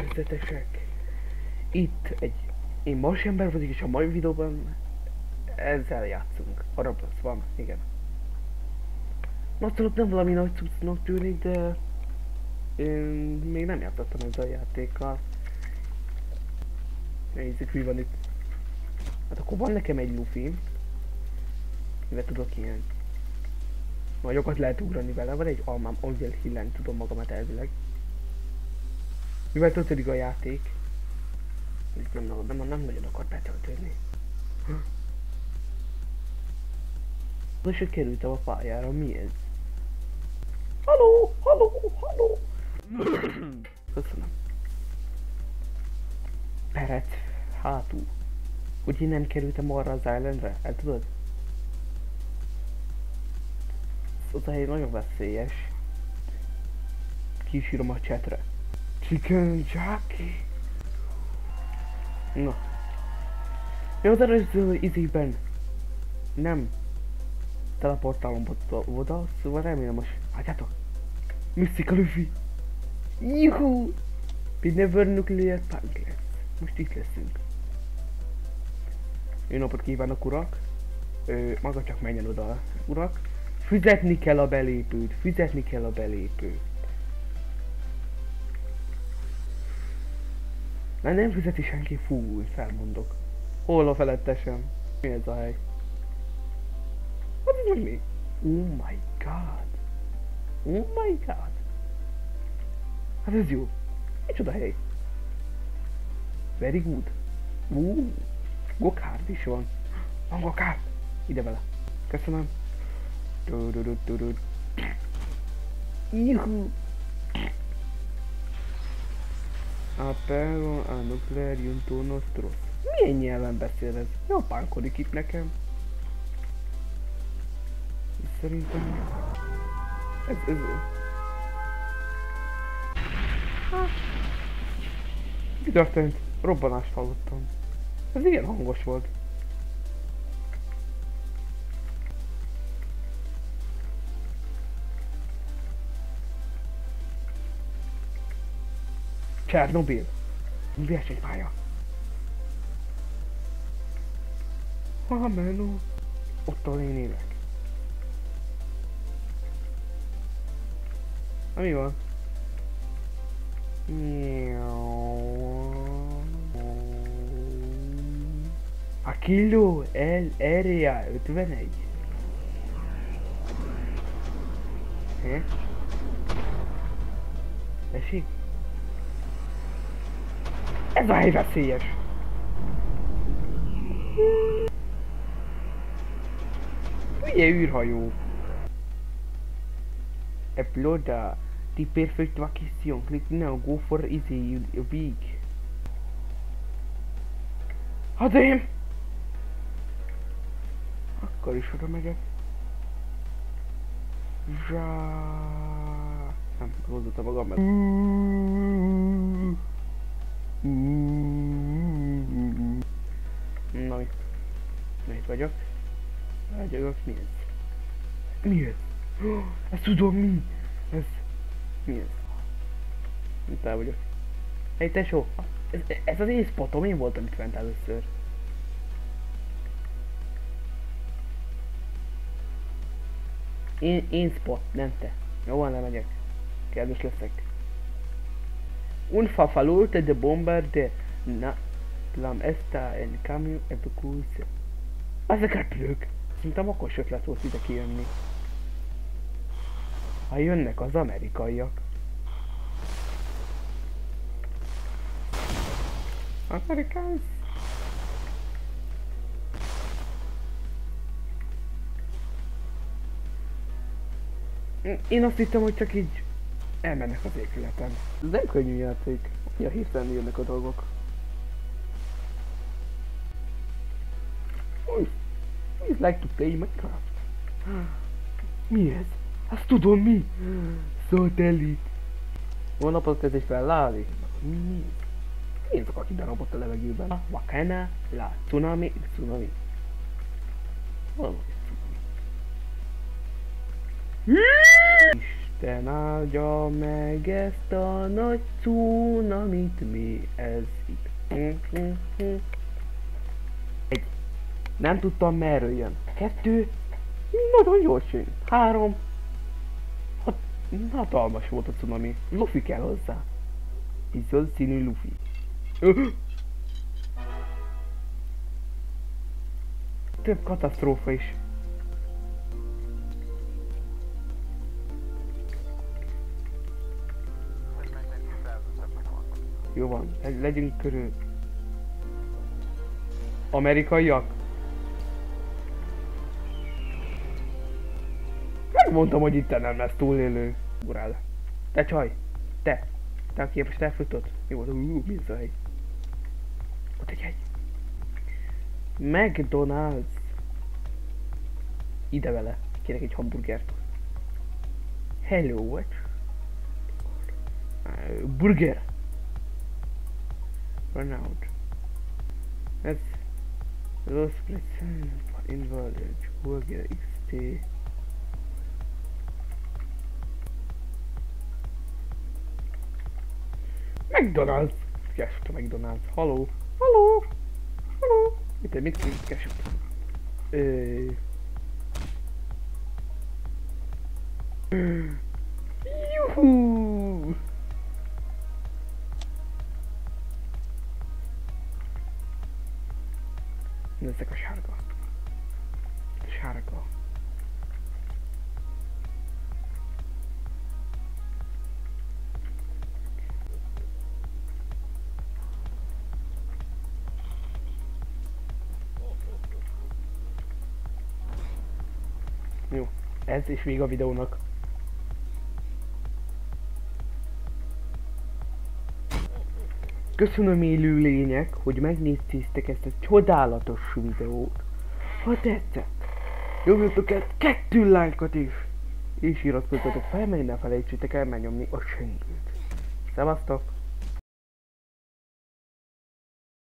Szerzetesek! Itt én most ember vagyok, és a mai videóban ezzel játszunk. A Roblox van, igen. Most nem valami nagy cuccnak tűnik, de én még nem játszottam ezzel a játékkal. Nézzük, mi van itt. Hát akkor van nekem egy lufim, mivel tudok ilyen nagyokat lehet ugrani vele, van egy almám, amivel hilleni tudom magamat elvileg. Mivel töltődik a játék, nem nagyon akar betöltődni. Most hogy kerültem a pályára, mi ez? Halló, halló, halló! Köszönöm. Perec, hátul. Hogy innen kerültem arra az islandre, el tudod? Az a hely nagyon veszélyes. Kísírom a chatre. Chicken Jackie. Na. Mi az előző izében? Nem teleportálom oda, szóval remélem most... Látjátok? Mystica Luffy! Juhu! We never nuclear pancakes. Most itt leszünk. Jó napot kívánok, urak! Maga csak menjen oda, urak. Fizetni kell a belépőt, fizetni kell a belépőt. Mert nem fizeti senki, fú, felmondok. Hol a felettesem? Mi ez a hely? What is with me? Oh my god. Oh my god. Hát ez jó. Micsoda hely? Very good. Gokárd is van. Van gokárd. Ide vele. Köszönöm. Juhu. Apero a nuclearium to nostros. Milyen nyelven beszél ez? Japánkodik itt nekem. Szerintem... Ez... Mi történt? Robbanást hallottam. Ez igen hangos volt. Csernobil. Versenypálya. Menő. Ott ahol én élek. Na mi van? A kilo LRA 51. Tessék? Ez a hely veszélyes! Hülye űrhajó! Upload the perfect vacation. Click now, go for easy week. Hát én! Akkor is oda megyek. Nem, hozzá magam meg. Na itt vagyok. Vágyagok, mi ez? Mi ez? Ezt tudom mi? Mi ez? Itt el vagyok. Hey tesó! Ez az én spotom, én voltam itt fent először. Én spot, nem te. Jó van, lemegyek. Kedves leszek. Un fafalulte de bomber de na plam esta en camion epicuse. Ezek repülők. Szerintem okos ötlet volt ide kijönni. Ha jönnek az amerikaiak. Americans. Én azt hittem, hogy csak így elmennek az épületen. Ez nem könnyű játék. Ja, hirtelen jönnek a dolgok. Please like to play Minecraft. Mi ez? Azt tudom mi? Szatellit. Van napot kezd felállni? Mi? Én csak aki darabott a levegőben. Wakana, la tsunami, tsunami. Hol van egy tsunami? Isten áldja meg ezt a nagy cunamit, mi ez itt. Egy. Nem tudtam merről jön. 2. Nagyon gyors jön. 3. Hatalmas volt a cunami. Luffy kell hozzá. Izzon színű Luffy. Több katasztrófa is. Jó van, legyünk körül. Amerikaiak? Megmondtam, hogy itt nem lesz túlélő. Urál. Te csaj! Te! Te a képes elfutott? Jó, mi ez a hely? Ott egy hegy. McDonald's. Ide vele. Kérek egy hamburgert. Hello, what? Burger. Run out. Ez Los Presents Invalid Burger XT. McDonald's! Keresett a McDonald's. Halló? Halló? Halló? Mit keresett? Juhú! Nézzek a sárga. Sárga. Jó, ez és még a videónak. Köszönöm élő lények, hogy megnéztétek ezt a csodálatos videót. Ha tetszett, nyomjatok el 2 lájkot is, és iratkozzatok fel, mert ne felejtsétek el megnyomni a csengőt. Szevasztok!